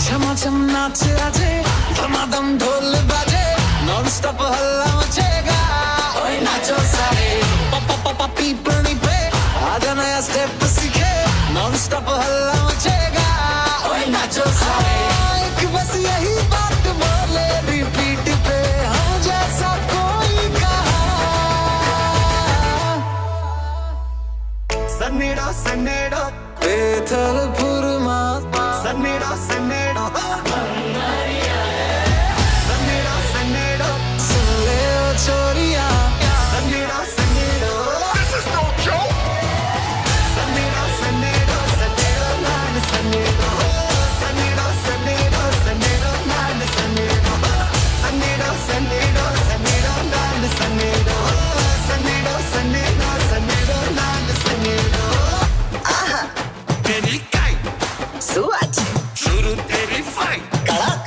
झमाझम नाच आजे धमाधम ढोल बाजे नॉन स्टॉप हल्ला मचेगा ओए नाचो सारे पापा पापा पीपनी पे आजा नया स्टेप सीखे नॉन स्टॉप हल्ला मचेगा ओए नाचो सारे एक बस यही बात बोले रिपीट पे हम जैसा कोई कहा सन्नेडो सन्नेडो बेथल पुरमा सन्नेडो सन्नेडो सन्नेडो सन्नेडो सुन ले ओ छोरिया सन्नेडो सन्नेडो This is no joke सन्नेडो सन्नेडो सन्नेडो लान सन्नेडो सन्नेडो सन्नेडो सन्नेडो लान सन्नेडो सन्नेडो सन्नेडो सन्नेडो लान सन्नेडो सन्नेडो सन्नेडो सन्नेडो लान सन्नेडो आहा तेरी काई सुअज शुरू तेरी फाइट कड़क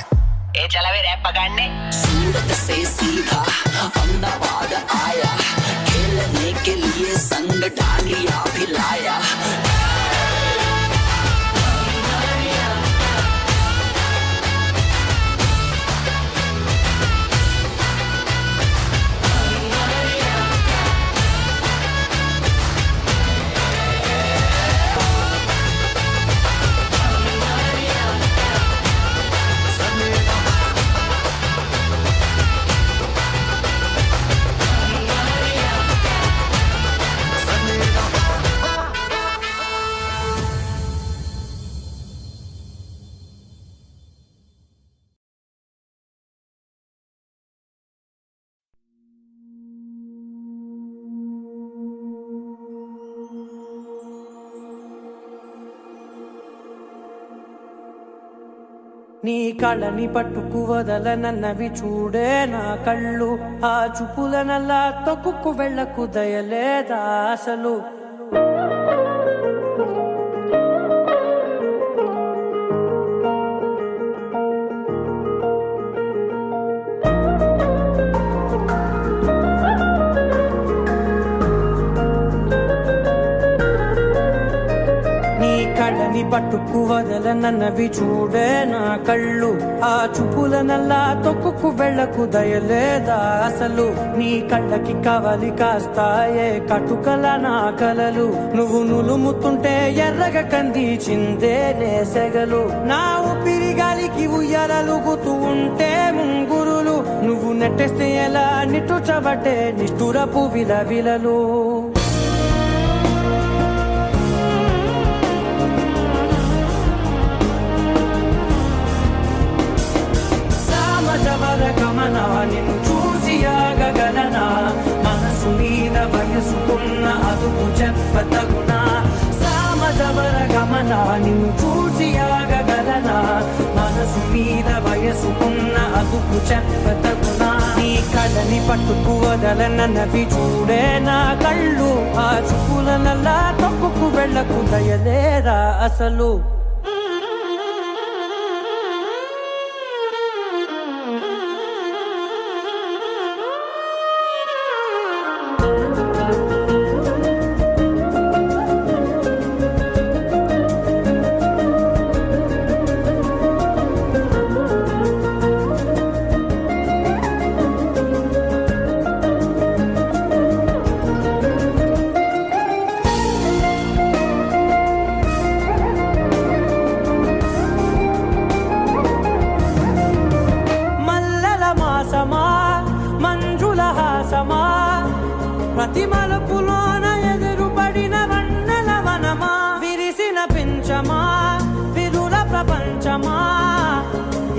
ए चला वे रैप पकड़ने सूरत से सीधा अहमदाबाद आया खेलने के लिए संग डांडिया भी लाया నీ కళ్ళని పట్టుకు వదలనన్నవి చూడే నా కళ్ళు ఆ చూపులనల్లా తొక్కుకు వెళ్ళకు దయలేదా అసలు కళ్ళని పట్టుకు వదలనన్నవి చూడే నా కళ్ళు ఆ చూపులనల్లా తొక్కుకు వెళ్ళకు దయలేదా అసలు నీ కళ్ళకి కవలి కాస్తాయే కటుకల నా కలలు నువ్వు నులుముతుంటే ఎర్రగ కందిచిందే నేసెగలు నా ఊపిరి గాలికి ఉయ్యాలలుగుతూ ఉంటే ముంగురులు నువ్వు నెట్టేస్తే ఎలా నిట్టుచబట్టే నిష్ఠురపు విలవిలలు గమన నిన్ను చూసి ఆగగలనా మనసు మీద వయసుకున్న అదుపు చెప్పతగునా సామజవర గమన నిన్ను చూసి ఆగగలనా మనసు మీద వయసుకున్న అదుపు చెప్పతగునా నీ కళ్ళని పట్టుకు వదలనన్నవి చూడే నా కళ్ళు ఆ చూపులనల్లా తొక్కుకు వెళ్ళకు దయలేరా అసలు ప్రతి మలుపులోన ఎదురుపడిన వన్నెల వనమా విరిసిన పించమా విరుల ప్రపంచమా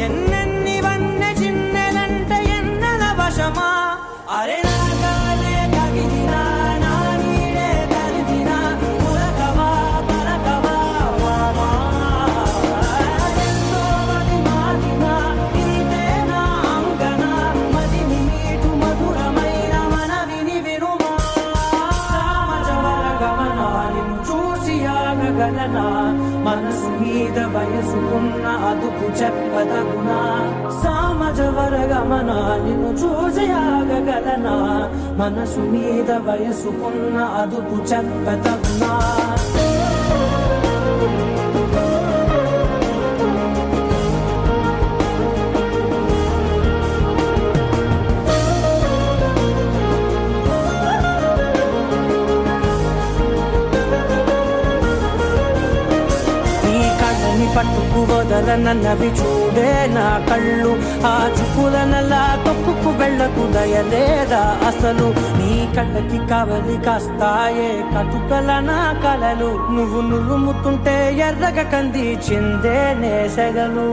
ఎన్నెన్ని వన్నె చిన్నెలంటే ఎన్నెల వశమా అరే నాగాలే కగిలినా నా నీడే తరిమినా పులకవా పలకవా వామా ఎంతో మది మాదినా ఇంతే ఆగగలనా మనసు మీద వయసుకున్న అదుపు చెప్పదగునా సామజవరగమన నిన్ను చూసి ఆగగలనా మనసు మీద వయసుకున్న అదుపు చెప్పదగునా పట్టుకు వదలనన్నవి చూడే నా కళ్ళు ఆ చూపులనలా తొక్కుకు వెళ్ళకు దయలేదా అసలు నీ కళ్ళకి కవలి కాస్తాయే కటుకల నా కలలు నువ్వు నులుముతుంటే ఎర్రగ కంది చిందే నేసగలు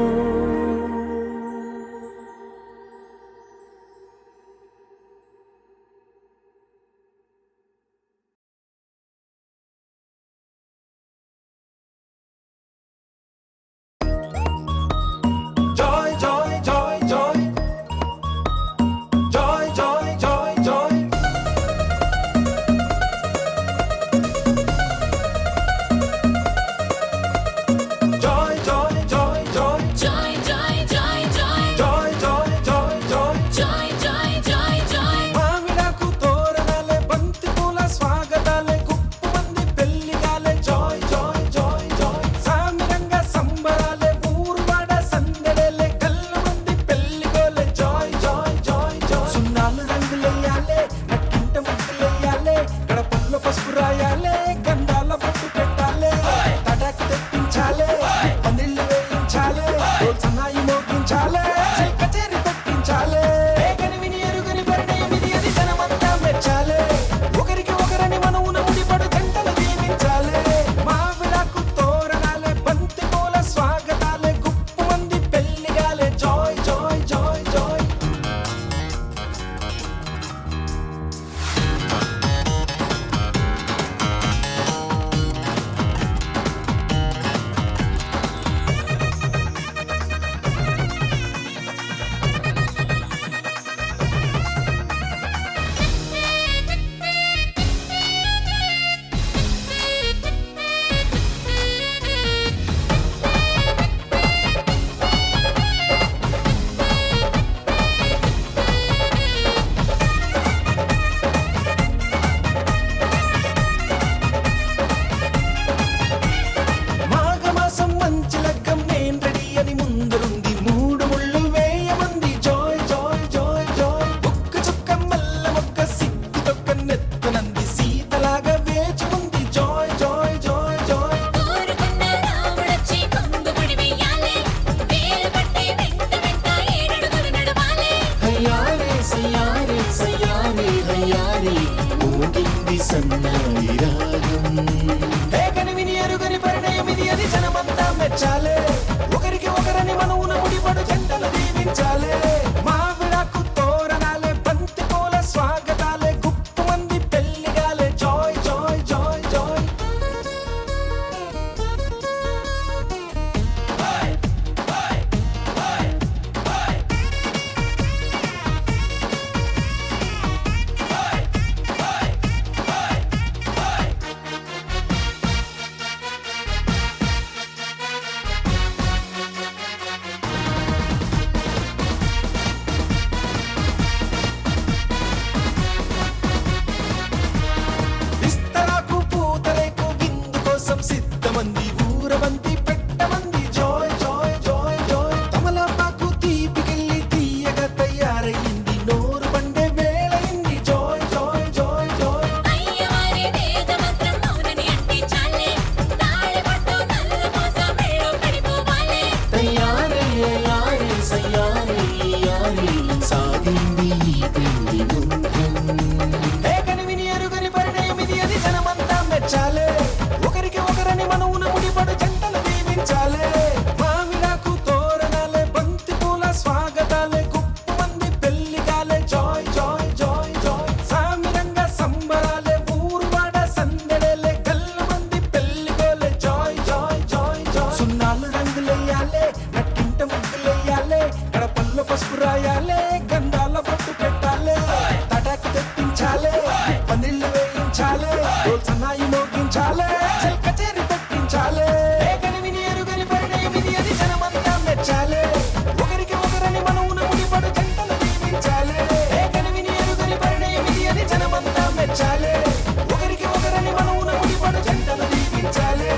చూపించాలి ఒకరికి ఒకరని మనమున ముడిపడు జంటను దీపించాలి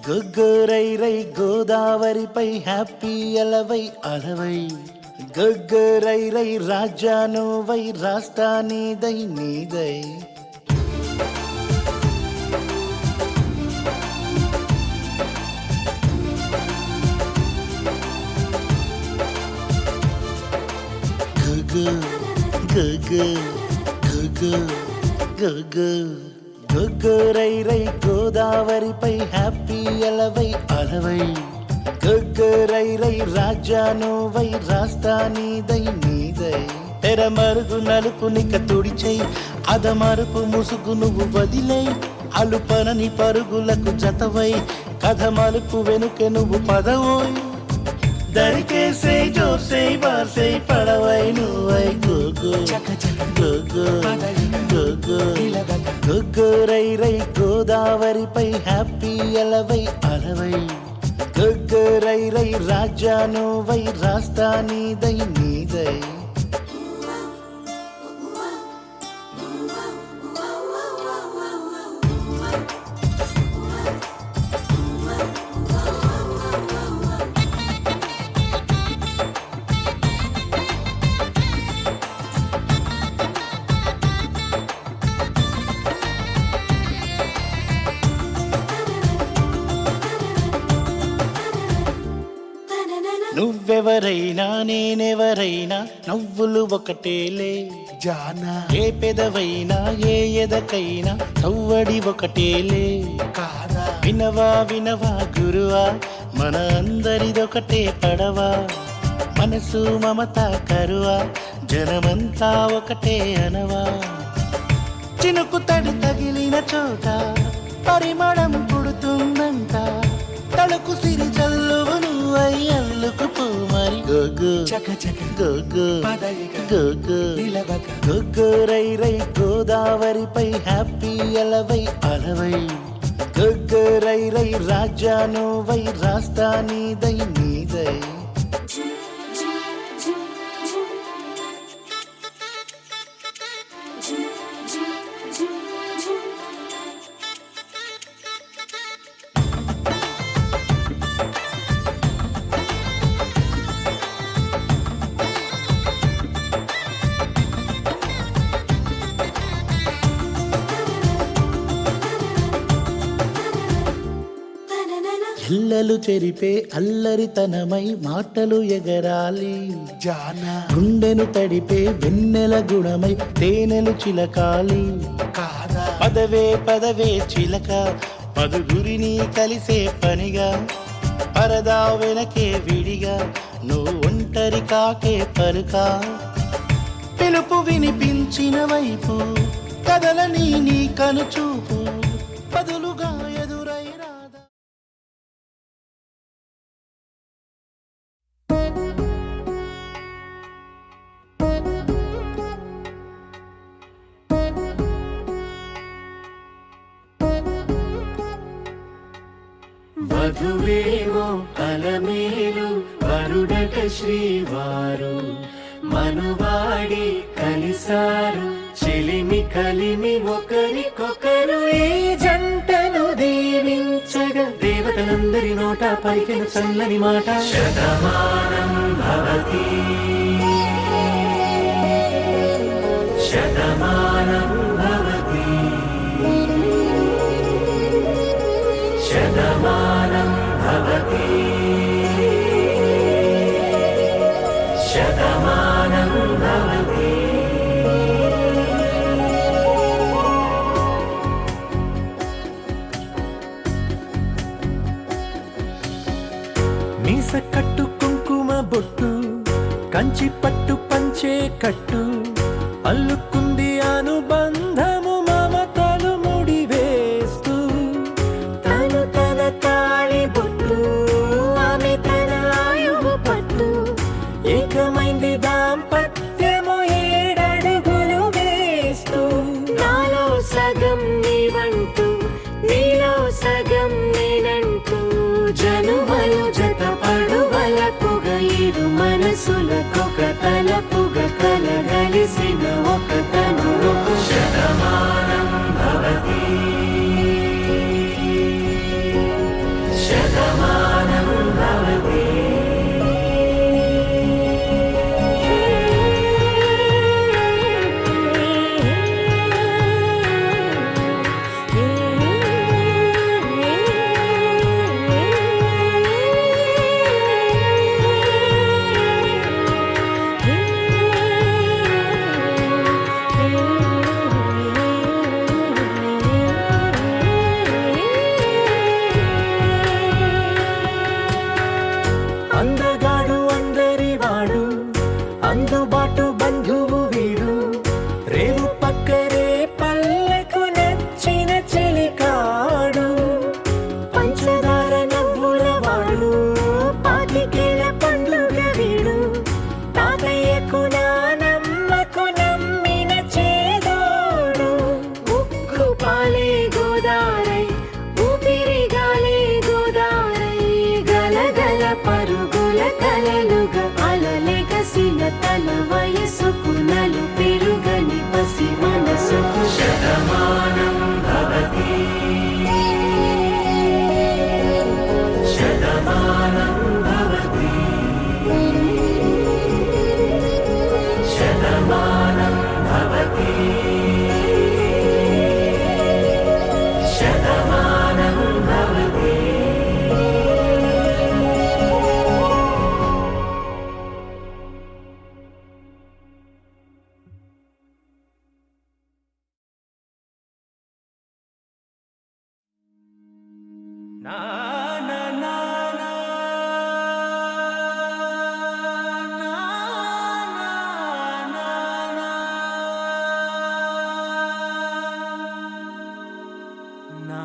గొగ్గరై రై గోదావరిపై హ్యాపీ అలవై అలవై గొగ్గరై రై రాజానువై రాష్ట్రానిదై నీదై గొగ్గరై రై గోదావరిపై హ్యాపీ అలవై అలవై గొగ్గరై రై రాజానువై రాష్ట్రానిదై నీదై తెర మరుగు నలుపు నిక తుడిచై అదమరుపు ముసుగు నువ్వు వదిలై అలుపనని పరుగులకు జతవై కథ మలుపు వెనుక నువ్వు పదవోయ్ దరికేసే జోసే బాసే పడవై నువ్వై గోగో గోగో గోగో గొగ్గరై రై గోదావరిపై హ్యాపీ అలవై అలవై గొగ్గరై రై రాజానువై రాష్ట్రానిదై నీదై నువ్వెవరైనా నేనెవరైనా నవ్వులు ఒకటేలే జానా ఏ పెదవైనా ఏ ఎదకైనా సవ్వడి ఒకటేలే కాదా వినవా వినవా గురువా మన అందరిదొకటే పడవా మనసు మమత కరువా జనమంతా ఒకటే అనవా చినుకు తడి తగిలిన చోట పరిమళం పుడుతుందంట తలుకు సిరి చల్లువు నువ్వై అల్లుకు పో మరి గోగు చక చక గోగు పదయిక గోగు నిలవక గొగ్గరై రై గోదావరిపై హ్యాపీ అలవై అలవై గొగ్గరై రై రాజానువై రాష్ట్రానిదై నీదై ఇల్లలు చెరిపే అల్లరితనమై మాటలు ఎగరాలి జానా గుండెను తడిపే వెన్నెల గుణమై తేనెలు చిలకాలి కాదా పదవే పదవే చిలక పదుగురిని కలిసే పనిగా పరదా వెనకే విడిగా నువ్వు ఒంటరి కాకే పలుకా పిలుపు వినిపించిన వైపు కదలని నీ కనుచూపు బదులుగా ఎదురై రాదా వధువేమో అలమేలు వరుడట శ్రీవారు మనువాడి కలిసారు చెలిమి కలిమి ఒకరికొకరు ఈ జంటను దీవించగా దేవతలందరి నోట పలికిన చల్లని మాట శతమానం భవతి శతమానం భవతి శతమానం భవతి శతమానం భవతి మీస కట్టుకుంటూ బొట్టు కంచి పట్టు పంచే కట్టు అల్లుకుంది అనుబంధము మమతలు ముడివేస్తూ తను తన తాళి బొట్టు ఆమె తన ఆయువు పట్టు ఏకమైంది దాంపత్యము 7 అడుగులు వేస్తూ నాలో సగం నీవంటూ నీలో సగం నేనంటూ జనుమలు జత పడువలపుగ ఇరు మనసులకొక తలపుగ కలగలిసిన ఒక తను శతమానం భవతి శతమానం భవతి అందగాడు అందరివాడు అందుబాటు బంధువు వీడు రేవు పక్కరే పల్లెకు నచ్చిన చెలికాడు పంచదార నవ్వుల వాడు పాతికేల పండుగ వీడు తాతయ్యకు నానమ్మకు నమ్మిన చేదోడు ఉక్కు పాలే గోదారై ఊపిరి గాలే గోదారై గలగల పరుగుల కలలుగా అలలెగసిన తన వయసుకు నలు పెరుగని పసి మనసుకు శతమానం భవతి శతమానం భవతి శతమానం భవతి శతమానం భవతి నా నా నా నా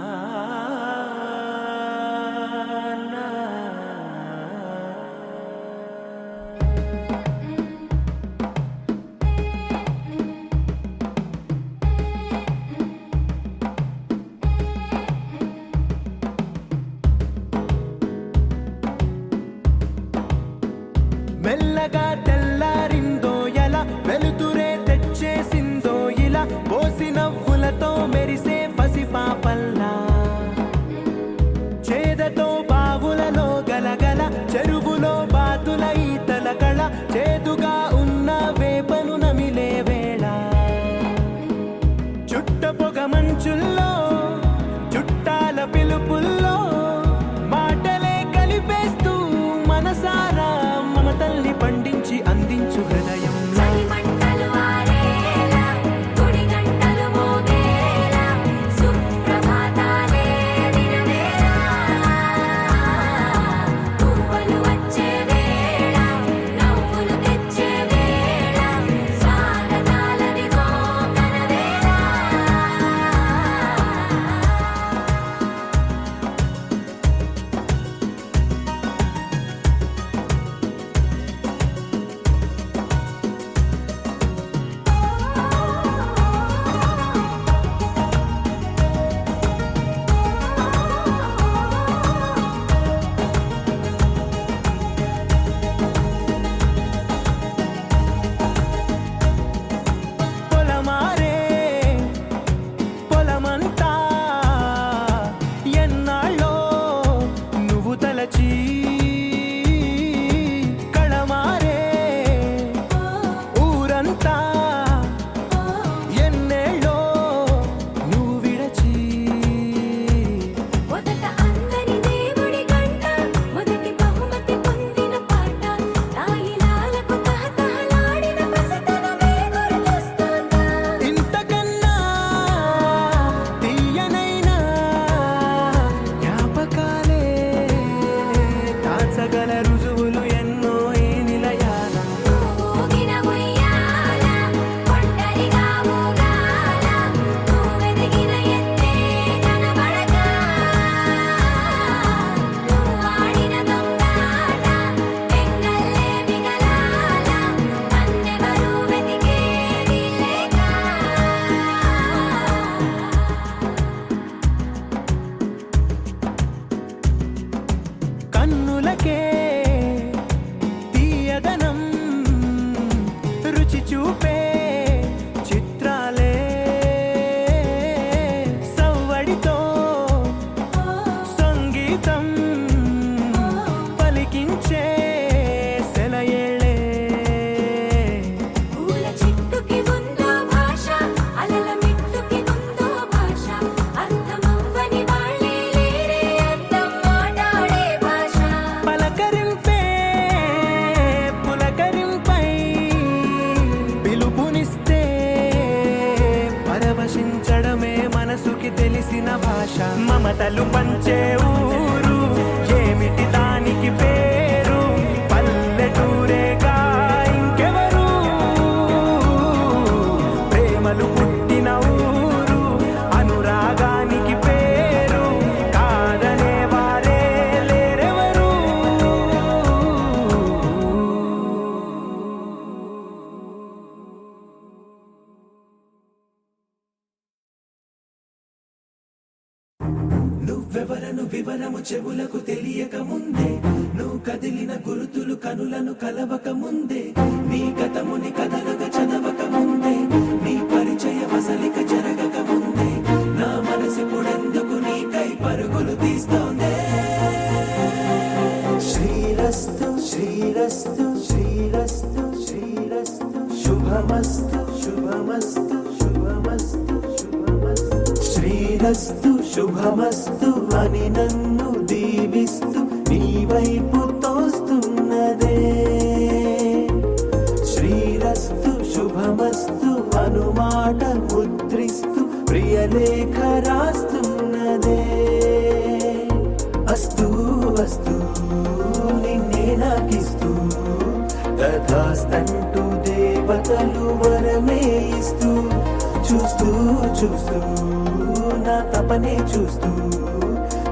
మెల్లగా తెల్లారిందో ఎలా వెలుతురే తెచ్చేసిందో ఇలా పోసి నవ్వులతో మెరిసే పసిపాపల్లా చేదతో బావులలో గలగల చెరువులో బాతుల ఈతల కళ చేదుగా ఉన్న వేపను నమిలే వేళ చుట్ట పొగ మంచుల్లో చుట్టాల పిలుపుల్లో మాటలే కలిపేస్తూ మనసారా మమతల్ని పండించి వివరము చెవులకు తెలియక ముందే నువ్వు కదిలిన గురుతులు కనులను కలవక ముందే నీ గతముని కథలుగా చదవక ముందే నీ పరిచయ వసలిక జరగక ముందే నా మనసు పొడెందుకు నీకై పరుగులు తీస్తోందే శ్రీరస్తు శ్రీరస్తు శ్రీరస్తు శ్రీరస్తు శుభమస్తు శుభమస్తు శుభమస్తు శుభమస్తు శ్రీరస్తు శుభమస్తు అని నన్ను దీవిస్తూ నీ వైపు తోస్తున్నదే శ్రీరస్తు శుభమస్తు అనుమాట ముద్రిస్తూ ప్రియలేఖ రాస్తున్నదే అస్తు అస్తు నిన్నే నాకిస్తూ తథాస్తంటూ దేవతలు వరమే ఇస్తూ చూస్తూ చూస్తూ నా తపనే చూస్తూ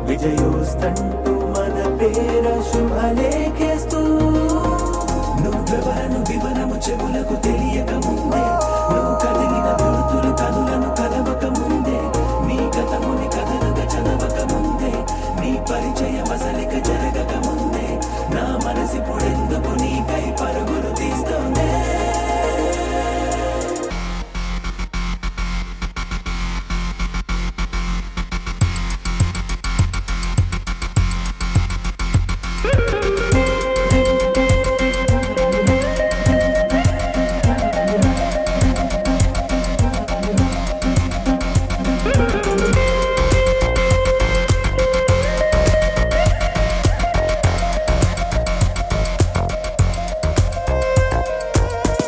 విజయోస్తంటూ మన పేర శుభలేఖేస్తూ నువ్వెవరను వివరము చెవులకు తెలియక ముందే నువ్వు కదిలిన గుర్తులు కనులను కలవక ముందే నీ గతముని కథలుగా చదవక ముందే నీ పరిచయ వసలిక జరగక ముందే నా మనసి పొడెందుకు నీకై పరుగులు తీస్తోందే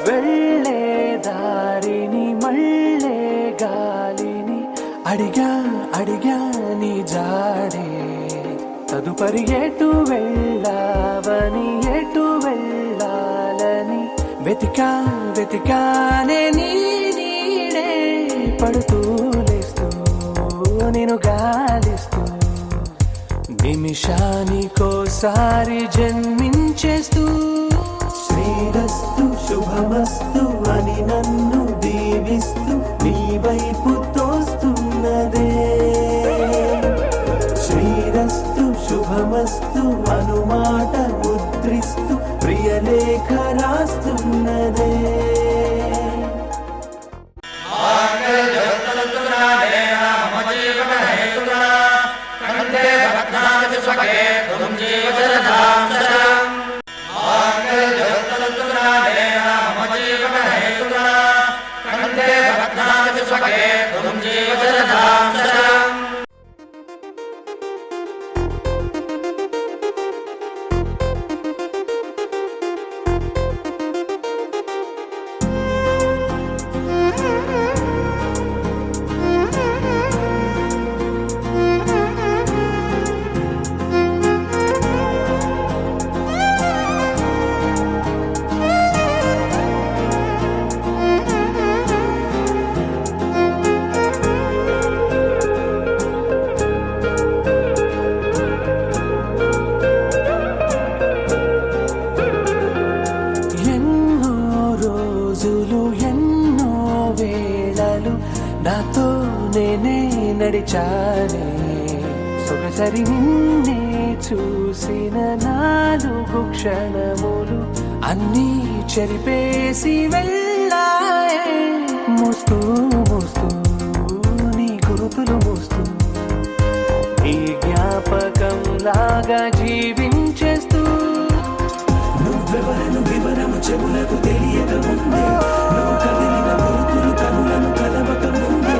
వెళ్ళే దారిని మళ్ళే గాలిని అడిగా అడిగా నీ జాడే తదుపరి ఎటు వెళ్ళావని ఎటు వెళ్ళాలని వెతికా వెతికానే నీ నీడే పడుతూ లేస్తూ నేను గాలిస్తూ నిమిషానికోసారి జన్మించేస్తూ శ్రీరస్తు శుభమస్తు అని నన్ను దీవిస్తూ నీ వైపు తోస్తున్నదే శ్రీరస్తు శుభమస్తు అనుమాట ముద్రిస్తూ ప్రియలేఖ రాస్తున్నదే ఎన్నో రోజులు ఎన్నో వేళలు నాతో నేనే నడిచానే సొగసరి నిన్నే చూసిన 4 క్షణములు అన్నీ చెరిపేసి వెళ్ళాయే మోస్తూ మోస్తూ నీ గురుతులు మోస్తూ ఈ జ్ఞాపకం లాగా జీవించేస్తూ నువ్వెవరను వివరము చెవులకు తెలియక ముందే నువ్వు కదిలిన గుర్తులు కనులను కలవక ముందే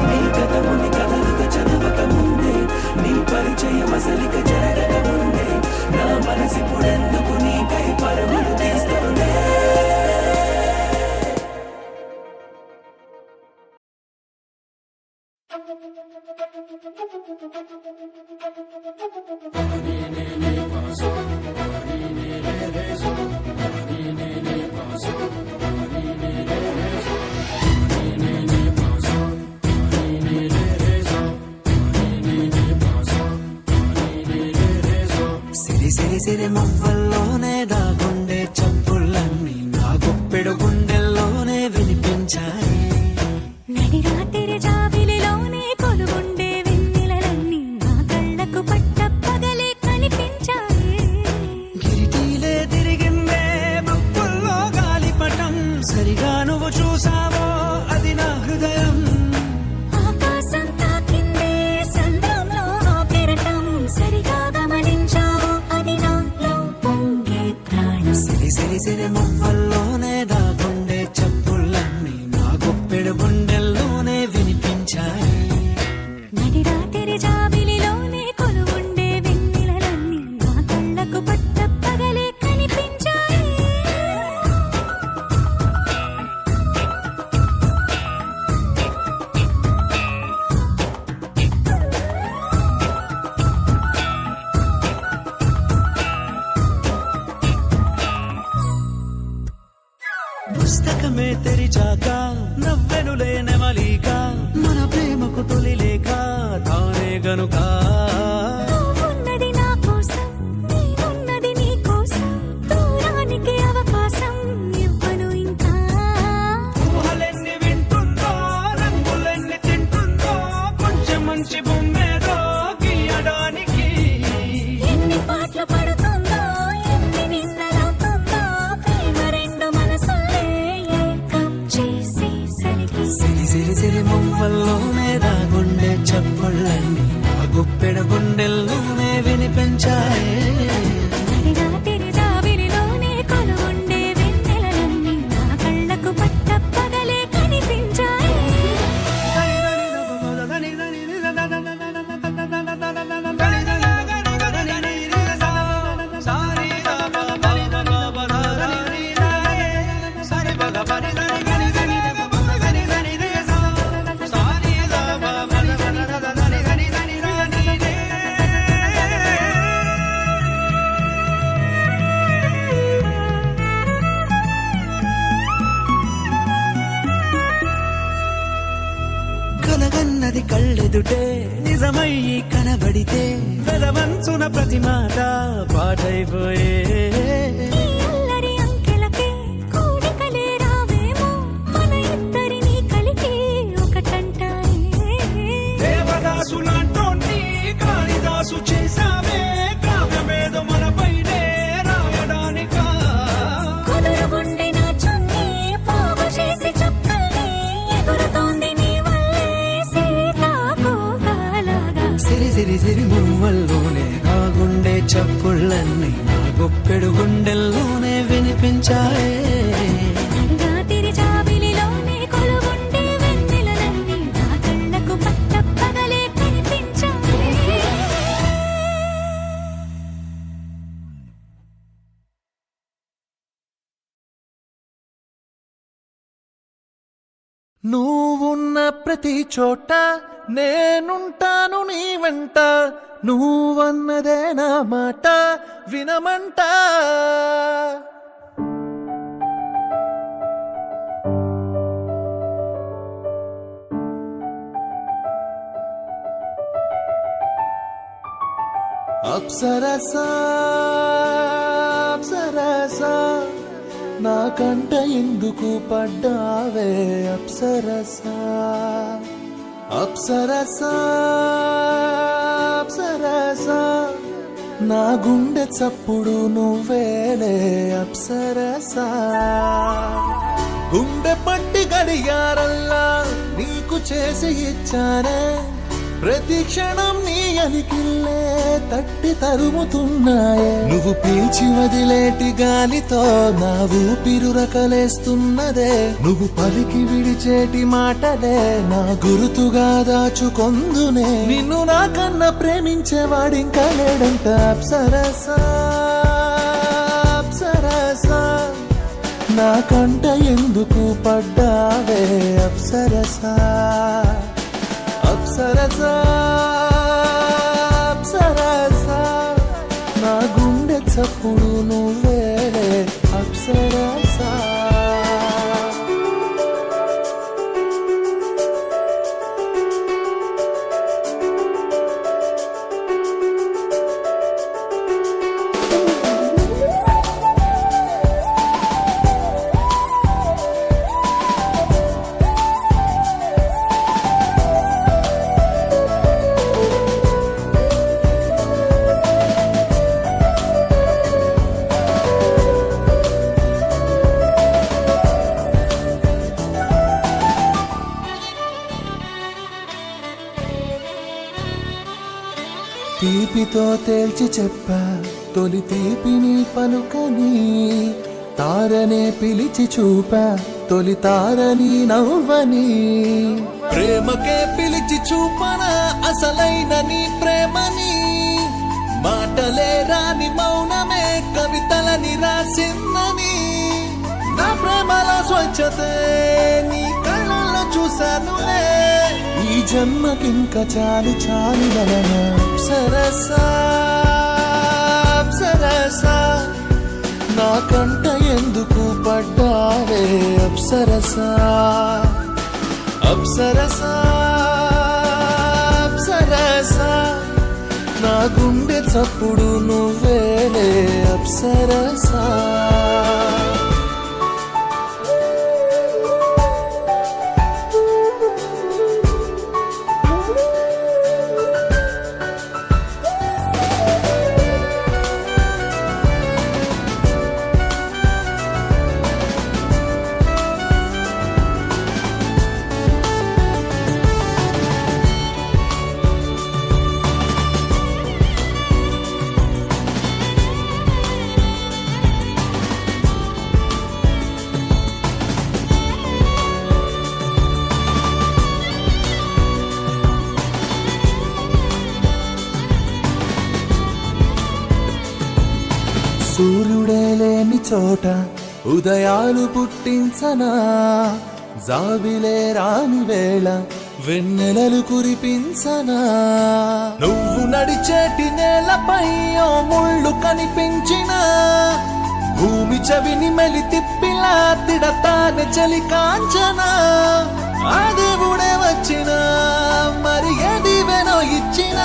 నీ గతముని కథలుగా చదవక ముందే నీ పరిచయ వసలిక జరగక ముందే నా మనసి పొడెందుకు నీకై పరుగులు తీస్తోందే సిరి సిరి సిరి మువ్వల్లోనే దాగుండే చప్పుళ్ళన్నీ నా గుప్పెడు గుండెల్లోనే వినిపించాయి నడి రాత్రి జాబిలిలోనే కొలుగుండే వెన్నెలలన్నీ నా కళ్ళకు పట్టప్ప సిరి సిరి సిరి మొక్కల్లోనే దాగుండే చప్పుళ్ళన్నీ నా గుప్పెడు గుండెల్లోనే వినిపించాయి. నడి రాత్రి జాబిలిలోనే కొలువుండే వెన్నెలలన్నీ నా కళ్ళకు పట్టపగలే కనిపించాయి. పుస్తకమే తెరిచాక నవ్వెనులే నెమలిక మన ప్రేమకు తొలి లేక తానే గనుక. నువ్వున్నది నా కోసం, నేనున్నది నీ కోసం, దూరానికి అవకాశం ఇవ్వను ఇంకా. ఊహలెన్ని వింటుందో, రంగులెన్ని తింటుందో, కొంచెం మంచి బొమ్మేదో గీయడానికి. ఎన్ని పాటలు పడుతుందో, ఎన్ని నిన్నలవుతుందో, ప్రేమ రెండు మనసులే ఏకం చేసేసరికి. సిరి సిరి సిరి మొమ్మల్లోనే దాగుండే చప్పుళ్ళన్నీ నా గుప్పెడు గుండెల్లోనే వినిపించాయి. నడి రాత్రి జాబిలిలోనే కొలువుండే వెన్నెలలన్నీ నా కళ్ళకు పట్టపగలే కనిపించాయి. కలగన్నది కళ్ళెదుటే నిజమయ్యి కనబడితే పెదవంచున ప్రతి మాట పాటైపోయే. ఈ అల్లరి అంకెలకే కూడికలే రావేమో, మన ఇద్దరిని కలిపి ఒకటంటాయే. దేవదాసులాంటోన్ని కాళిదాసు చేశావే, కావ్యమేదో మనపైనే రాయడానికా. కుదురుగుండె నా చున్నీ పోగు చేసి చుక్కల్ని ఎగురుతోంది నీ వల్లే సీతాకోకలాగా. సిరి సిరి సిరి మువ్వల్లోనే దాగుండే చప్పుళ్ళన్నీ నా గుప్పెడు గుండెల్లోనే వినిపించాయే. నడి రాత్రి జాబిలిలోనే కొలువుండే వెన్నెలలన్నీ నా కళ్ళకు పట్టపగలే కనిపించాయి. నువ్వున్న ప్రతి చోట నేనుంటాను నీ వెంట, నువ్వన్నదే నా మాట వినమంట. అప్సరసా అప్సరసా నాకంట ఎందుకు పడ్డావే అప్సరసా. అప్సరసా అప్సరసా నా గుండె చప్పుడు నువ్వేలే అప్సరసా. గుండె పట్టి గడియారల్లా నీకు చేసి ఇచ్చానే, ప్రతి క్షణం నీ అలికిల్లే తట్టి తరుముతున్నాయే. నువ్వు పీల్చి వదిలేటి గాలితో నా ఊపిరు రకలేస్తున్నదే, నువ్వు పలికి విడిచేటి మాటలే నా గురుతుగా దాచుకొందునే. నిన్ను నాకన్నా ప్రేమించేవాడింకా లేడంట అప్సరసా అప్సరసా నాకంట ఎందుకు పడ్డావే అప్సరసా. అప్సరసా అప్సరసా నా గుండె చప్పుడు నువ్వేలే అప్సరసా. తీపితో తేల్చి చెప్పా తొలి తీపిని పలుకని తారనే పిలిచి చూపా తొలి తారని నవ్వని ప్రేమకే పిలిచి చూపన అసలైన నీ ప్రేమని మాటలే రాని మౌనమే కవితలని రాసిందని నా ప్రేమల స్వచ్ఛతే నీ కళ్ళల్లో చూశానులే ఈ జన్మకింక చాలు చాలు వలన సరసా అప్సరసా నా కంట ఎందుకు పడ్డావే అప్సరసా అప్సరసా అప్సరసా నా గుండె చప్పుడు నువ్వేలే అప్సరసా సూర్యుడే లేని చోట ఉదయాలు పుట్టించనా జాబిలే రాని వేళ వెన్నెలలు కురిపించనా నువ్వు నడిచేటి నేలపై ఓ ముళ్ళు కనిపించిన భూమి చవిని మెలి తిప్పిలా తిడతానే చలి కాంచనా ఆ దేవుడే వచ్చిన మరి ఏది వెనో ఇచ్చిన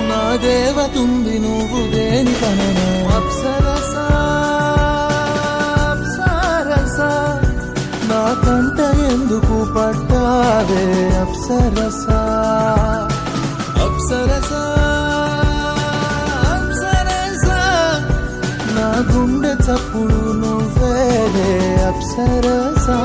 నా దేవతుంది నువ్వు దేని కననా అప్సరసా అప్సరసా నా కంట ఎందుకు పడ్డావే అప్సరసా అప్సరసా అప్సరసా నా గుండె చప్పుడు నువ్వేలే అప్సరసా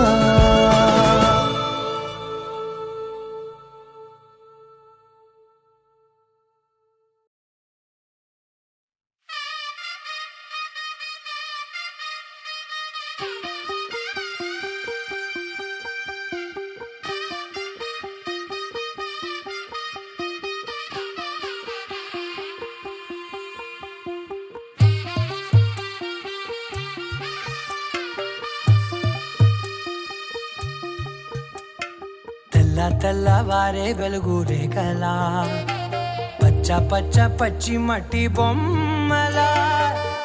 తెల్లవారే వెలుగు రేఖలా పచ్చ పచ్చ పచ్చి మట్టి బొమ్మలా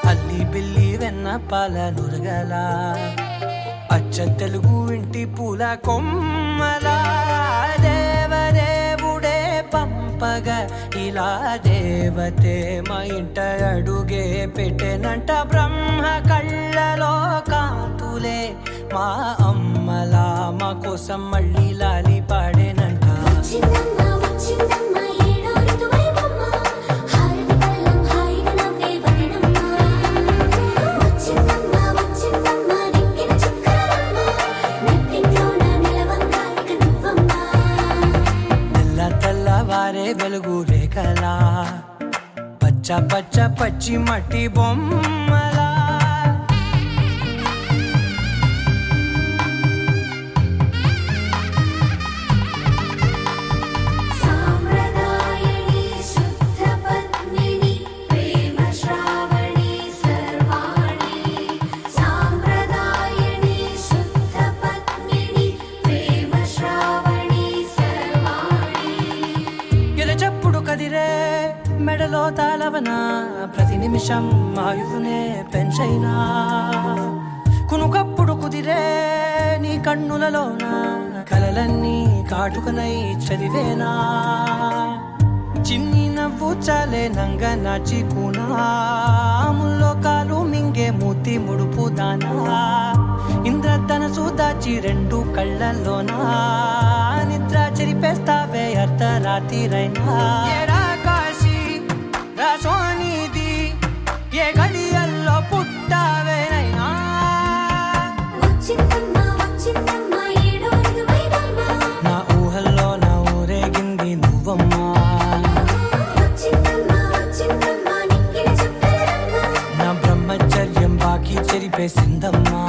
అల్లి బిల్లి వెన్న పాల నురగలా అచ్చ తెలుగు ఇంటి పూల కొమ్మలా దేవదేవుడే పంపగా ఇలా దేవతే మా ఇంట అడుగే పెట్టెనంట బ్రహ్మ కళ్ళలో కాంతులే మా అమ్మలా మా కోసం మళ్ళీ లాలి పాడేనంట వచ్చిందమ్మ వచ్చిందమ్మ ఏడో ఋతువైవమ్మ హారతి పళ్ళం హాయిగా నవ్వే వదనమ్మ వచ్చిందమ్మ వచ్చిందమ్మ నిక్కిన చుక్కలమ్మ నెట్టింట్లోన నిలవంగా ఇక నువ్వమ్మ తెల్లవారే వెలుగు రేఖలా పచ్చ పచ్చ పచ్చి మట్టి బొమ్మలా సాంప్రదాయని శుద్ధ పద్మిని ప్రేమ శ్రావణి సర్వాణి సాంప్రదాయని శుద్ధ పద్మిని ప్రేమ శ్రావణి సర్వాణి ఎరచప్పుడు కదిరే మెడలో తాళవన ప్రతి నిమిషం ఆయుధునే పెంచైనా కునుకప్పుడు కుదిరే నీ కన్నులలోన కలలన్నీ కాటుకనై చదివేనా చిన్ని నవ్వు చాలే నంగ నాచి కూనాముల్లో కాలు మింగే మూతి ముడుపు దానా ఇంద్రధనసు దాచి రెండు కళ్ళల్లోనా నిద్ర చెరిపేస్తావే అర్ధరాత్రిరైనా ఏరా కాశీ రా సోనిది ఏ గడియల్లో పుట్టావేనైనా వచ్చిందమ్మ వచ్చిందమ్మ ఏడో ఋతువైవమ్మ నా ఊహల్లో నా ఊరేగింది నువ్వమ్మా వచ్చిందమ్మ వచ్చిందమ్మ నిక్కిన చుక్కలమ్మ చేసిందమ్మా.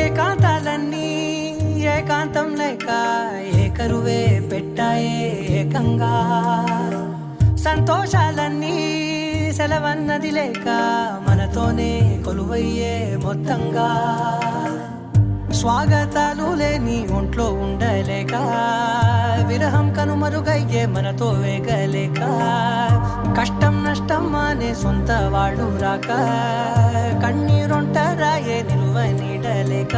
ఏకాంతాలన్నీ ఏకాంతం లేక ఏకరువే పెట్టాయే ఏకంగా. సంతోషాలన్నీ సెలవన్నది లేక మనతోనే కొలువయ్యే మొత్తంగా. స్వాగతాలు లేని ఒంట్లో ఉండలేక విరహం కనుమరుగయ్యే మనతో వేగలేక. కష్టం నష్టం అనే సొంత వాళ్ళు రాక కన్నీరొంటరాయే నిలువ నీడలేక.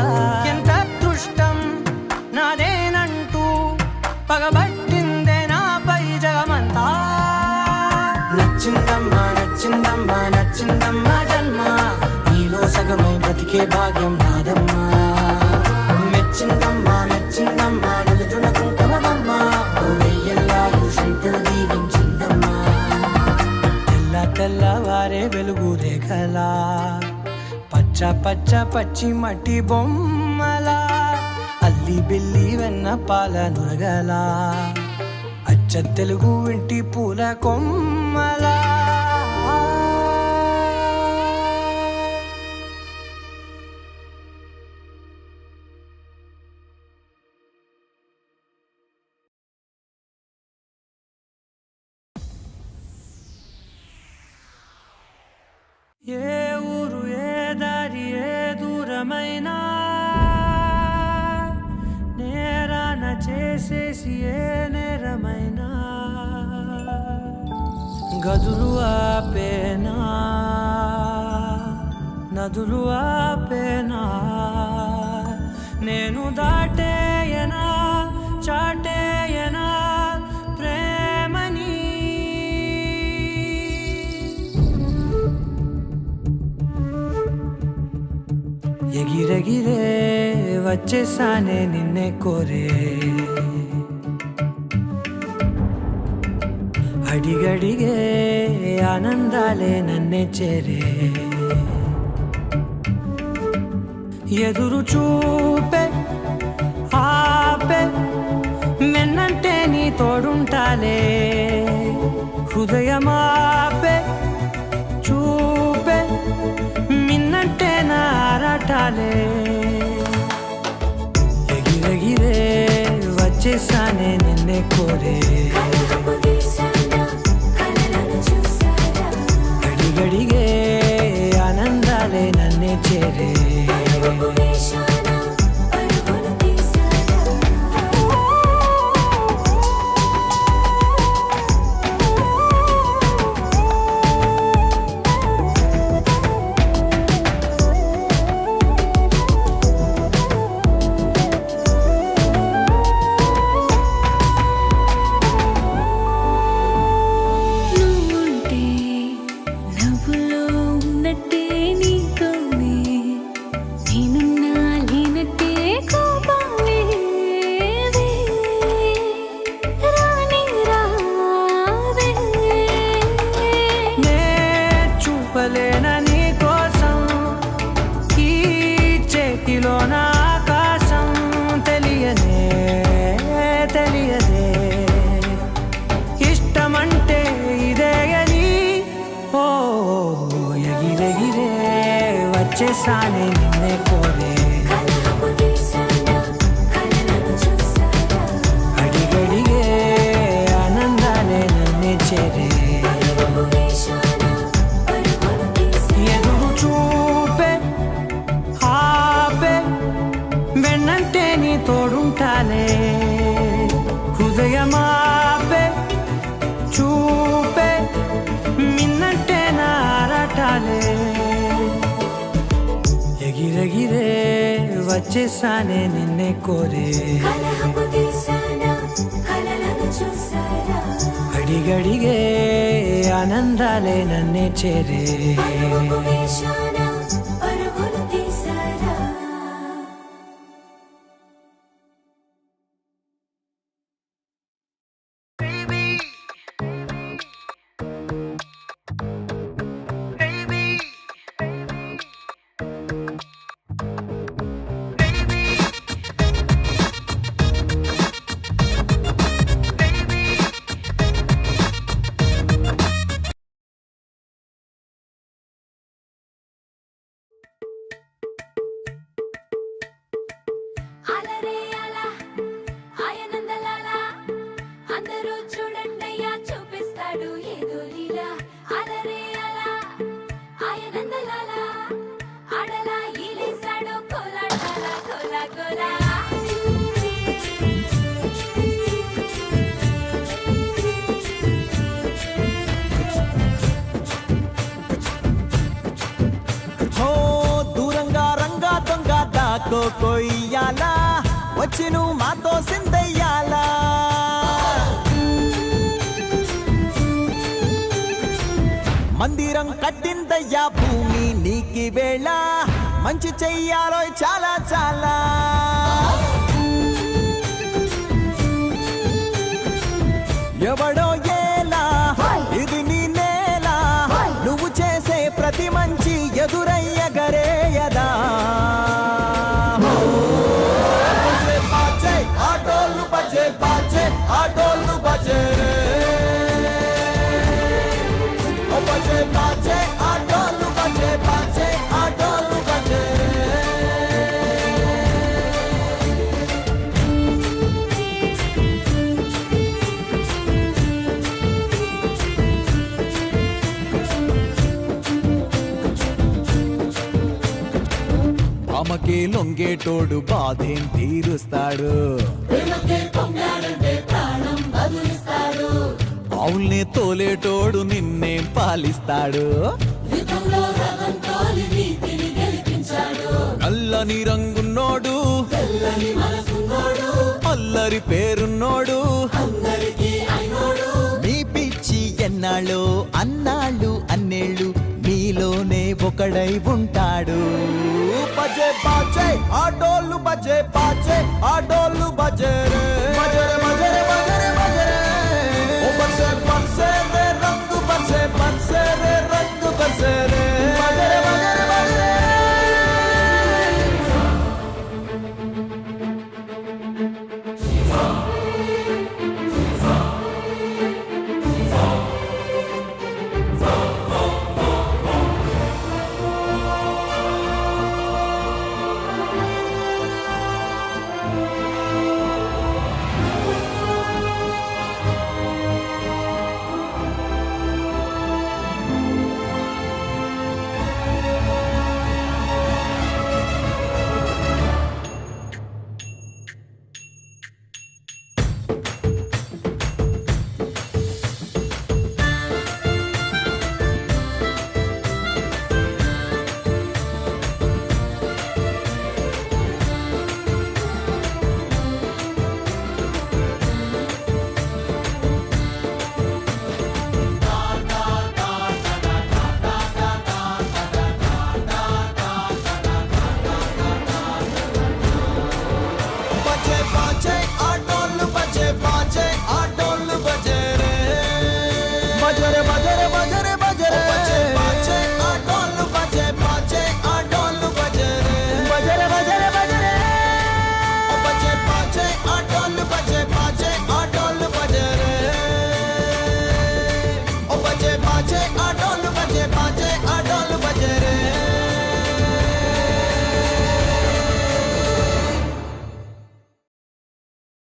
ఎంత అదృష్టం నాదేనంటూ పగబట్టిందే నాపై జగమంతా. నచ్చిందమ్మా నచ్చిందమ్మా నచ్చిందమ్మా జన్మ, నీలో సగమై బ్రతికే భాగ్యం నాదమ్మా. మెచ్చిందమ్మా మెచ్చిందమ్మా నిలుచున కుంకుమమ్మా, వెయ్యల్లాలు శిల్పులు దీవించిందమ్మా. తెల్ల తెల్లవారే వెలుగు రేఖలా పచ్చ పచ్చ పచ్చి మట్టి బొమ్మలా అల్లి బిల్లి వెన్న పాల నురగలా అచ్చ తెలుగు ఇంటి పూల కొమ్మలా. ఏ ఊరు ఏ దారి ఏ దూరమైనా నేరాన చేసేసి ఏ నేరమైనా గదులు ఆపేనా నదులు ఆపేనా. నేను దాటేయనా చాటేయనా ప్రేమని. ఎగిరెగిరే వచ్చేసానే నిన్నే కోరే, అడిగడిగే ఆనందాలే నన్నే చేరే. ఎదురు చూపే ఆపే మెన్నంటే నీ తోడుంటాలే. హృదయమాపే చూపే మిన్నంటే నారాటాలే. ఎగిరెగిరే వచ్చేసానే నిన్నే కోరే, అడిగడిగే ఆనందాలే నన్నే చేరే. వచ్చేసానే నిన్నే కోరే, అడిగడిగే ఆనందాలే నన్నే చేరే. ఎదురు చూపే ఆపే వెన్నంటే నీ తోడుంటాలే. హృదయమాపే చూపే మిన్నంటే నారాటాలే. ఎగిరెగిరే వచ్చేసానే నిన్నే కోరే, అడిగడిగే ఆనందాలే నన్నే చేరే. కొయ్యాలా వచ్చి నువ్వు మాతో సిందయ్యాలా మందిరం కట్టిందయ్యా భూమి నీకి వేళ మంచి చెయ్యాలో చాలా చాలా ఎవడో ఏలా ఇది నీ నేల నువ్వు చేసే ప్రతి మంచి ఎదురయ్యగరేయదా ఆటోలు బజే బాజే ఆటోలు బజే బజే బాజే ఆటోలు బజే బాజే ఆటోలు బజే అమ్మకే లొంగేటోడు బాధేం తీరుస్తాడు అవుల్నే తోలేటోడు నిన్నేం పాలిస్తాడు నల్లని రంగున్నోడు అల్లరి పేరున్నోడు మీ పిచ్చి ఎన్నాళ్ళు అన్నాళ్ళు అన్నేళ్ళు మీలోనే ఒకడై ఉంటాడు బజే బాజే ఆటోలు బజే బాజే ఆటోలు బజే రే